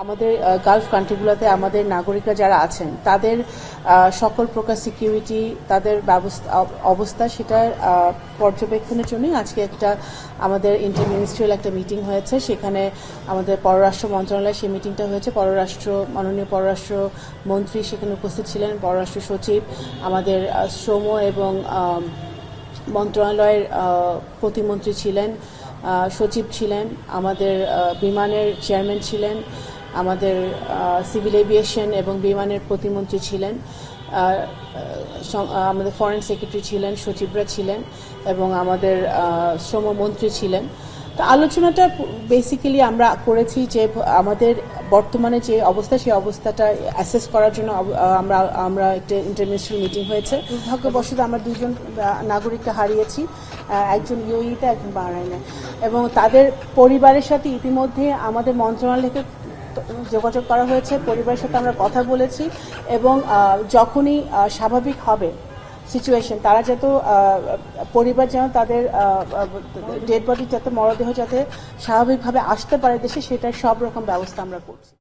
আমাদের গালফ কান্ট্রিগুলোতে আমাদের নাগরিকরা যারা আছেন তাদের সকল প্রকার সিকিউরিটি তাদের অবস্থা সেটার পর্যবেক্ষণের জন্যই আজকে আমাদের ইন্টার মিনিস্ট্রিয়াল একটা মিটিং হয়েছে। সেখানে আমাদের পররাষ্ট্র মন্ত্রণালয় সেই মিটিংটা হয়েছে। মাননীয় পররাষ্ট্র মন্ত্রী সেখানে উপস্থিত ছিলেন, পররাষ্ট্র সচিব, আমাদের শ্রম এবং মন্ত্রণালয়ের প্রতিমন্ত্রী ছিলেন, সচিব ছিলেন, আমাদের বিমানের চেয়ারম্যান ছিলেন, আমাদের সিভিল এভিয়েশন এবং বিমানের প্রতিমন্ত্রী ছিলেন, আমাদের ফরেন সেক্রেটারি ছিলেন, সচিবরা ছিলেন এবং আমাদের শ্রমমন্ত্রী ছিলেন। তো আলোচনাটা বেসিক্যালি আমরা করেছি যে আমাদের বর্তমানে যে অবস্থা সেই অবস্থাটা অ্যাসেস করার জন্য আমরা একটা ইন্টারমিনিস্ট্রিয়াল মিটিং হয়েছে। দুর্ভাগ্যবশত আমরা দুজন নাগরিককে হারিয়েছি, একজন ইউএইতে, একজন বাহরাইনে, এবং তাদের পরিবারের সাথে ইতিমধ্যে আমাদের মন্ত্রণালয়কে যোগাযোগ করা হয়েছে। পরিবারের সাথে আমরা কথা বলেছি এবং যখনই স্বাভাবিক হবে সিচুয়েশন, তারা পরিবার যেন তাদের ডেড বডি মরদেহ যাতে স্বাভাবিকভাবে আসতে পারে দেশে, সেটার সব রকম ব্যবস্থা আমরা করছি।